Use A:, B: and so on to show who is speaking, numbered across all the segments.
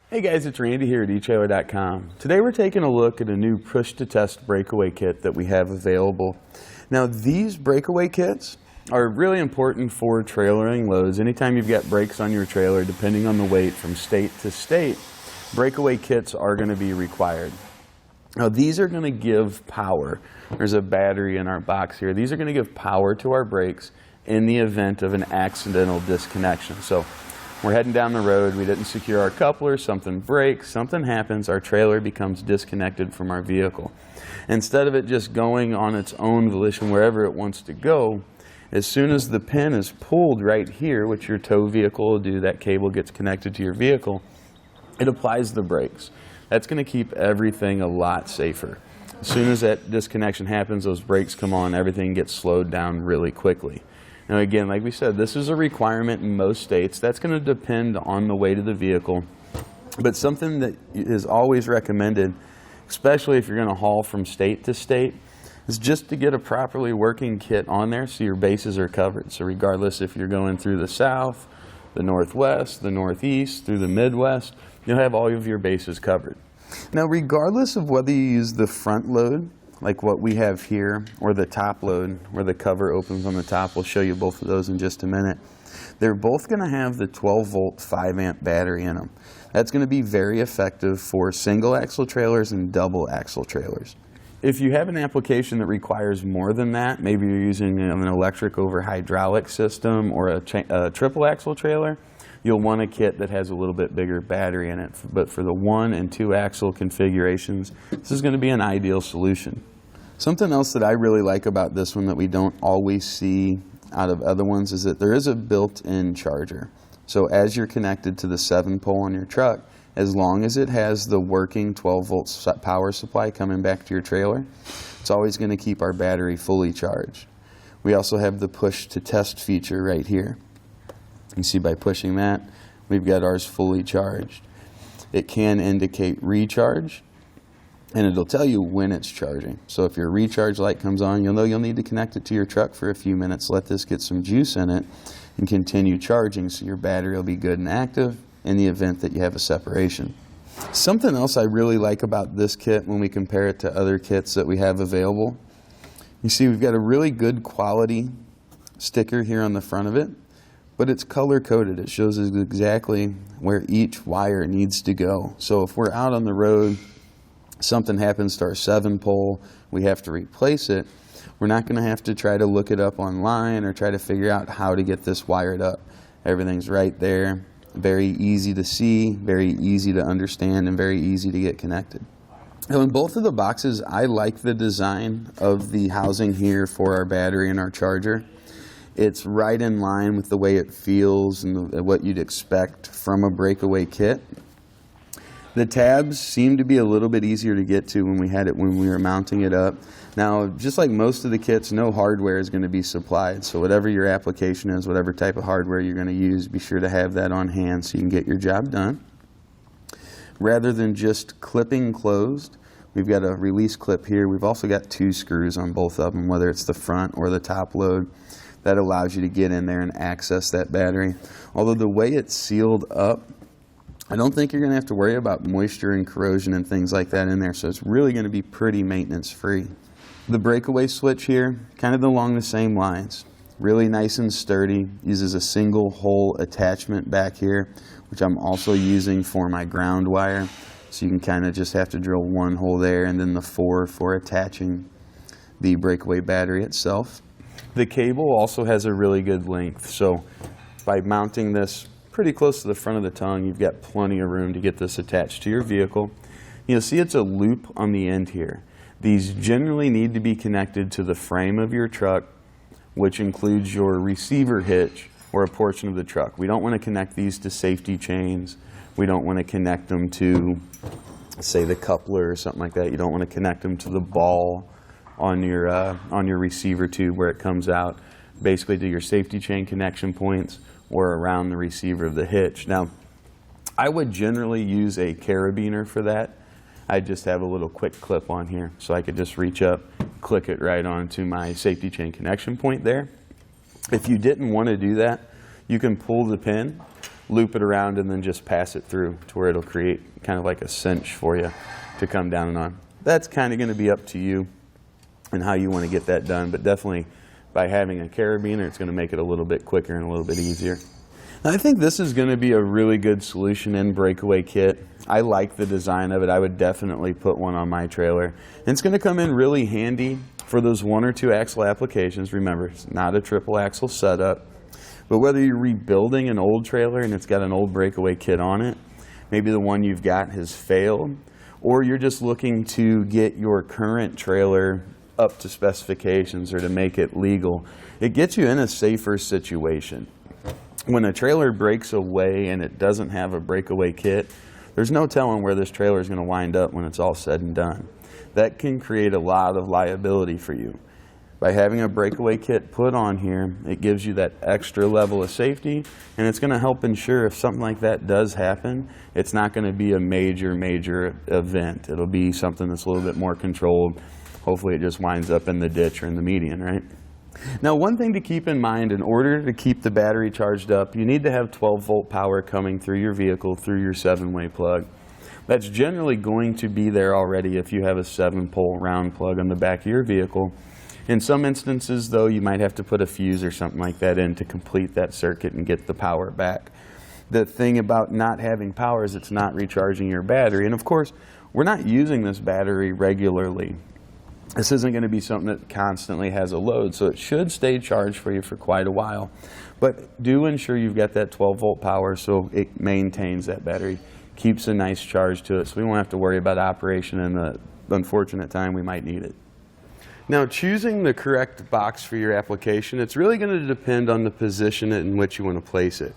A: Hey guys, it's Randy here at etrailer.com. Today we're taking a look at a new push-to-test breakaway kit that we have available. Now these breakaway kits are really important for trailering loads. Anytime you've got brakes on your trailer, depending on the weight from state to state, breakaway kits are going to be required. Now these are going to give power. There's a battery in our box here. These are going to give power to our brakes in the event of an accidental disconnection. So we're heading down the road, we didn't secure our coupler, something breaks, something happens, our trailer becomes disconnected from our vehicle. Instead of it just going on its own volition wherever it wants to go, as soon as the pin is pulled right here, which your tow vehicle will do, that cable gets connected to your vehicle, it applies the brakes. That's going to keep everything a lot safer. As soon as that disconnection happens, those brakes come on, everything gets slowed down really quickly. Now again, like we said, this is a requirement in most states. That's going to depend on the weight of the vehicle. But something that is always recommended, especially if you're going to haul from state to state, is just to get a properly working kit on there so your bases are covered. So regardless if you're going through the south, the northwest, the northeast, through the midwest, you'll have all of your bases covered. Now regardless of whether you use the front load, like what we have here, or the top load where the cover opens on the top, we'll show you both of those in just a minute. They're both going to have the 12 volt 5 amp battery in them. That's going to be very effective for single axle trailers and double axle trailers. If you have an application that requires more than that, maybe you're using an electric over hydraulic system or a triple axle trailer, you'll want a kit that has a little bit bigger battery in it. But for the 1 and 2 axle configurations, this is going to be an ideal solution. Something else that I really like about this one that we don't always see out of other ones is that there is a built-in charger. So as you're connected to the 7-pole on your truck, as long as it has the working 12 volt power supply coming back to your trailer, it's always going to keep our battery fully charged. We also have the push to test feature right here. You can see by pushing that, we've got ours fully charged. It can indicate recharge, and it'll tell you when it's charging. So if your recharge light comes on, you'll know you'll need to connect it to your truck for a few minutes, let this get some juice in it, and continue charging so your battery will be good and active in the event that you have a separation. Something else I really like about this kit when we compare it to other kits that we have available, you see we've got a really good quality sticker here on the front of it, but it's color coded. It shows us exactly where each wire needs to go. So if we're out on the road, something happens to our 7-pole, we have to replace it, we're not going to have to try to look it up online or try to figure out how to get this wired up. Everything's right there, very easy to see, very easy to understand, and very easy to get connected. Now in both of the boxes, I like the design of the housing here for our battery and our charger. It's right in line with the way it feels and what you'd expect from a breakaway kit. The tabs seem to be a little bit easier to get to when we were mounting it up. Now, just like most of the kits, no hardware is going to be supplied. So whatever your application is, whatever type of hardware you're going to use, be sure to have that on hand so you can get your job done. Rather than just clipping closed, we've got a release clip here. We've also got 2 screws on both of them, whether it's the front or the top load. That allows you to get in there and access that battery. Although the way it's sealed up, I don't think you're going to have to worry about moisture and corrosion and things like that in there, so it's really going to be pretty maintenance free. The breakaway switch here, kind of along the same lines. Really nice and sturdy, uses a single hole attachment back here, which I'm also using for my ground wire. So you can kind of just have to drill 1 hole there and then the 4 for attaching the breakaway battery itself. The cable also has a really good length, so by mounting this pretty close to the front of the tongue, you've got plenty of room to get this attached to your vehicle. You'll see it's a loop on the end here. These generally need to be connected to the frame of your truck, which includes your receiver hitch or a portion of the truck. We don't want to connect these to safety chains. We don't want to connect them to, say, the coupler or something like that. You don't want to connect them to the ball on your receiver tube where it comes out, basically to your safety chain connection points or around the receiver of the hitch. Now, I would generally use a carabiner for that. I just have a little quick clip on here, so I could just reach up, click it right onto my safety chain connection point there. If you didn't want to do that, you can pull the pin loop it around and then just pass it through to where it'll create kind of like a cinch for you to come down on. That's kind of going to be up to you and how you want to get that done, but definitely by having a carabiner, it's going to make it a little bit quicker and a little bit easier. Now, I think this is going to be a really good solution in Breakaway Kit. I like the design of it. I would definitely put one on my trailer. And it's going to come in really handy for those 1 or 2 axle applications. Remember, it's not a triple axle setup. But whether you're rebuilding an old trailer and it's got an old Breakaway Kit on it, maybe the one you've got has failed, or you're just looking to get your current trailer up to specifications or to make it legal, it gets you in a safer situation. When a trailer breaks away and it doesn't have a Breakaway Kit, there's no telling where this trailer is going to wind up when it's all said and done. That can create a lot of liability for you. By having a Breakaway Kit put on here, it gives you that extra level of safety, and it's going to help ensure if something like that does happen, it's not going to be a major event. It'll be something that's a little bit more controlled. Hopefully it just winds up in the ditch or in the median, right? Now, one thing to keep in mind, in order to keep the battery charged up, you need to have 12-volt power coming through your vehicle through your 7-way plug. That's generally going to be there already if you have a 7-pole round plug on the back of your vehicle. In some instances, though, you might have to put a fuse or something like that in to complete that circuit and get the power back. The thing about not having power is it's not recharging your battery. And of course, we're not using this battery regularly. This isn't going to be something that constantly has a load, so it should stay charged for you for quite a while. But do ensure you've got that 12-volt power so it maintains that battery, keeps a nice charge to it, so we won't have to worry about operation in the unfortunate time we might need it. Now, choosing the correct box for your application, it's really going to depend on the position in which you want to place it.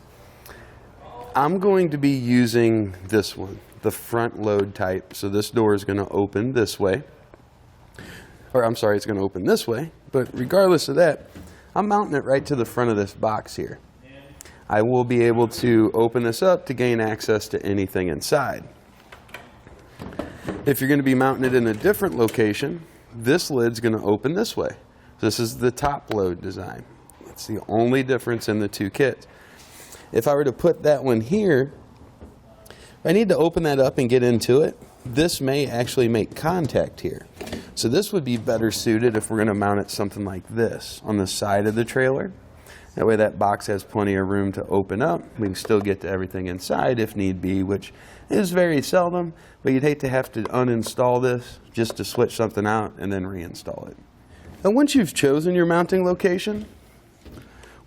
A: I'm going to be using this one, the front load type. So this door is going to open this way. Or I'm sorry, it's going to open this way. But regardless of that, I'm mounting it right to the front of this box here. I will be able to open this up to gain access to anything inside. If you're going to be mounting it in a different location, this lid's going to open this way. This is the top load design. That's the only difference in the two kits. If I were to put that one here, I need to open that up and get into it. This may actually make contact here. So this would be better suited if we're going to mount it something like this on the side of the trailer. That way that box has plenty of room to open up. We can still get to everything inside if need be, which is very seldom, but you'd hate to have to uninstall this just to switch something out and then reinstall it. Now once you've chosen your mounting location,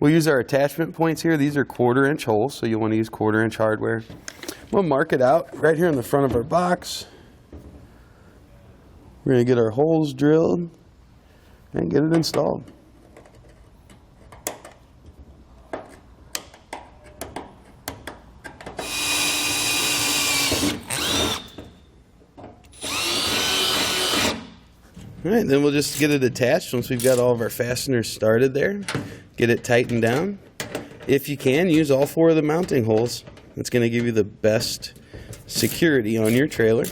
A: we'll use our attachment points here. These are 1/4-inch holes, so you'll want to use 1/4-inch hardware. We'll mark it out right here in the front of our box. We're going to get our holes drilled and get it installed. All right, then we'll just get it attached once we've got all of our fasteners started there. Get it tightened down. If you can, use all 4 of the mounting holes. It's going to give you the best security on your trailer.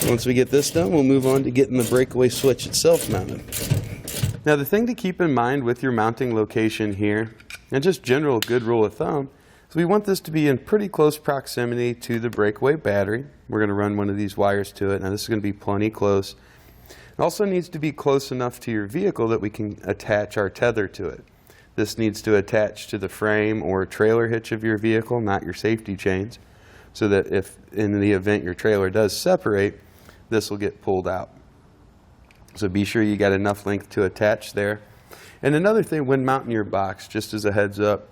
A: Once we get this done, we'll move on to getting the breakaway switch itself mounted. Now the thing to keep in mind with your mounting location here, and just general good rule of thumb, is we want this to be in pretty close proximity to the breakaway battery. We're going to run one of these wires to it. Now this is going to be plenty close. It also needs to be close enough to your vehicle that we can attach our tether to it. This needs to attach to the frame or trailer hitch of your vehicle, not your safety chains, so that if in the event your trailer does separate, this will get pulled out. So be sure you got enough length to attach there. And another thing when mounting your box, just as a heads up,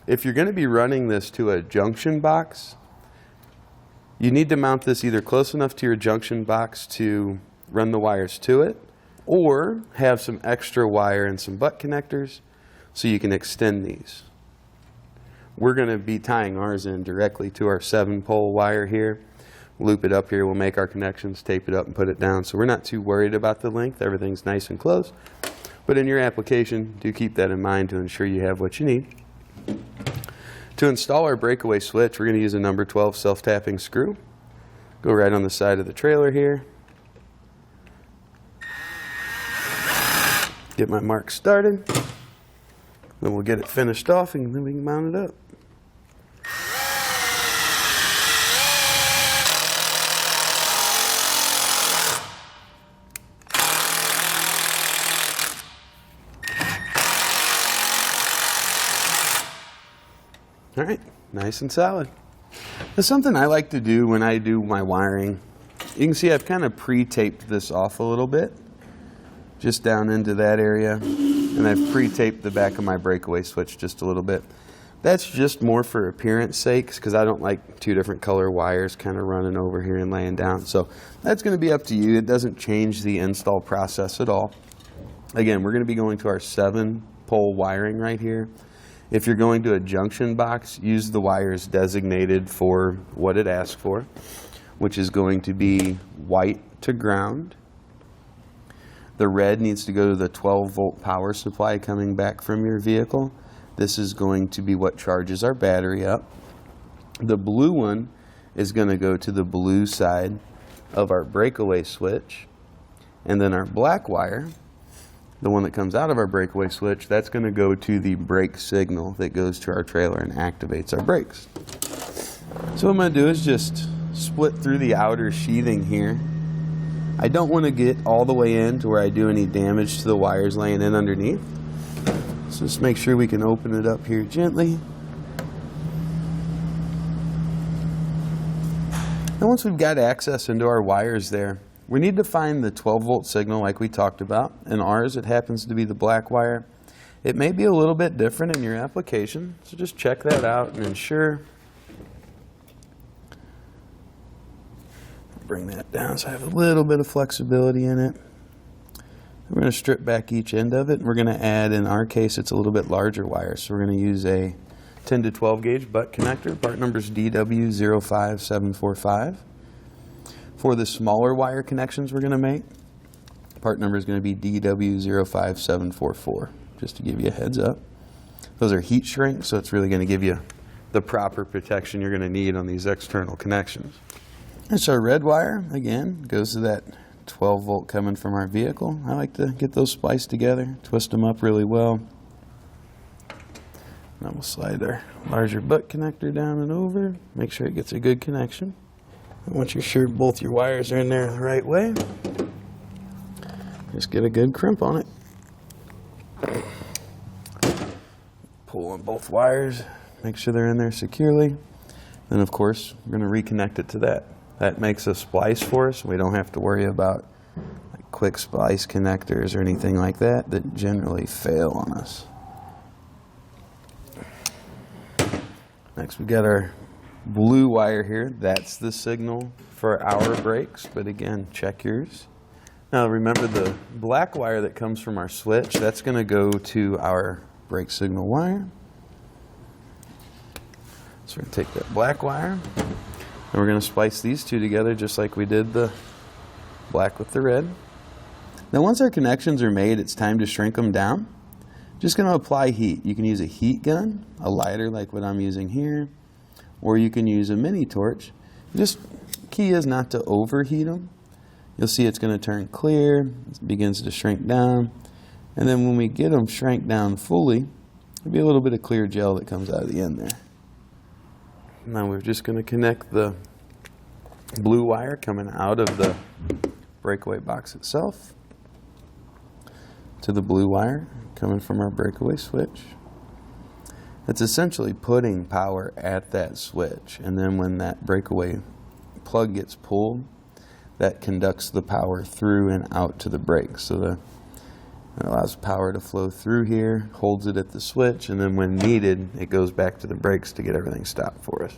A: if you're going to be running this to a junction box, you need to mount this either close enough to your junction box to run the wires to it, or have some extra wire and some butt connectors so you can extend these. We're going to be tying ours in directly to our 7-pole wire here. Loop it up here, we'll make our connections, tape it up and put it down. So we're not too worried about the length, everything's nice and close. But in your application, do keep that in mind to ensure you have what you need. To install our breakaway switch, we're going to use a number 12 self-tapping screw. Go right on the side of the trailer here. Get my mark started. Then we'll get it finished off and then we can mount it up. All right, nice and solid. That's something I like to do when I do my wiring. You can see I've kind of pre-taped this off a little bit, just down into that area, and I've pre-taped the back of my breakaway switch just a little bit. That's just more for appearance sakes, because I don't like two different color wires kind of running over here and laying down. So that's going to be up to you. It doesn't change the install process at all. Again, we're going to be going to our 7-pole wiring right here. If you're going to a junction box, use the wires designated for what it asks for, which is going to be white to ground. The red needs to go to the 12-volt power supply coming back from your vehicle. This is going to be what charges our battery up. The blue one is going to go to the blue side of our breakaway switch. And then our black wire, the one that comes out of our breakaway switch, that's going to go to the brake signal that goes to our trailer and activates our brakes. So what I'm going to do is just split through the outer sheathing here. I don't want to get all the way in to where I do any damage to the wires laying in underneath. So just make sure we can open it up here gently. And once we've got access into our wires there, we need to find the 12-volt signal like we talked about. In ours, it happens to be the black wire. It may be a little bit different in your application, so just check that out and ensure. Bring that down so I have a little bit of flexibility in it. We're going to strip back each end of it. We're going to add, in our case, it's a little bit larger wire, so we're going to use a 10 to 12 gauge butt connector. Part number is DW05745. For the smaller wire connections we're going to make, part number is going to be DW05744, just to give you a heads up. Those are heat shrink, so it's really going to give you the proper protection you're going to need on these external connections. That's our red wire. Again, goes to that 12-volt coming from our vehicle. I like to get those spliced together, twist them up really well. Now we'll slide our larger butt connector down and over, make sure it gets a good connection. Once you're sure both your wires are in there the right way, just get a good crimp on it. Pull on both wires, make sure they're in there securely. Then of course, we're going to reconnect it to that. That makes a splice for us. We don't have to worry about like quick splice connectors or anything like that that generally fail on us. Next we've got our blue wire here. That's the signal for our brakes, but again, check yours. Now remember the black wire that comes from our switch, that's going to go to our brake signal wire. So we're going to take that black wire and we're going to splice these two together just like we did the black with the red. Now once our connections are made, it's time to shrink them down. Just going to apply heat. You can use a heat gun, a lighter like what I'm using here, or you can use a mini torch. Just key is not to overheat them. You'll see it's going to turn clear, it begins to shrink down, and then when we get them shrank down fully, there'll be a little bit of clear gel that comes out of the end there. Now we're just going to connect the blue wire coming out of the breakaway box itself to the blue wire coming from our breakaway switch. It's essentially putting power at that switch, and then when that breakaway plug gets pulled, that conducts the power through and out to the brakes. So it allows power to flow through here, holds it at the switch, and then when needed, it goes back to the brakes to get everything stopped for us.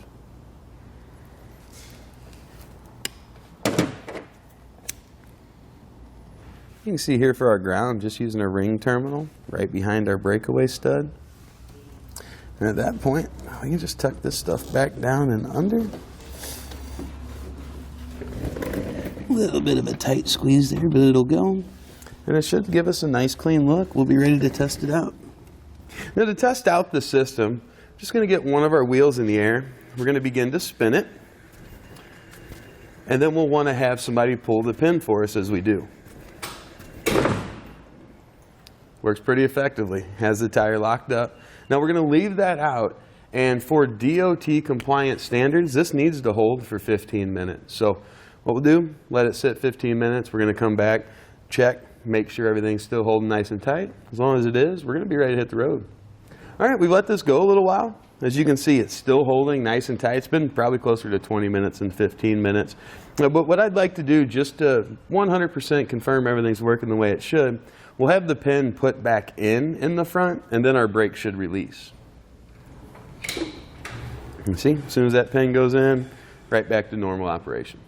A: You can see here for our ground, just using a ring terminal right behind our breakaway stud. And at that point, we can just tuck this stuff back down and under. A little bit of a tight squeeze there, but it'll go. And it should give us a nice clean look. We'll be ready to test it out. Now to test out the system, I'm just going to get one of our wheels in the air. We're going to begin to spin it. And then we'll want to have somebody pull the pin for us as we do. Works pretty effectively. Has the tire locked up. Now we're going to leave that out, and for DOT compliant standards, this needs to hold for 15 minutes. So what we'll do, let it sit 15 minutes. We're going to come back, check, make sure everything's still holding nice and tight. As long as it is, we're going to be ready to hit the road. All right, we've let this go a little while. As you can see, it's still holding nice and tight. It's been probably closer to 20 minutes than 15 minutes. But what I'd like to do, just to 100% confirm everything's working the way it should, we'll have the pin put back in the front, and then our brake should release. You can see, as soon as that pin goes in, right back to normal operation.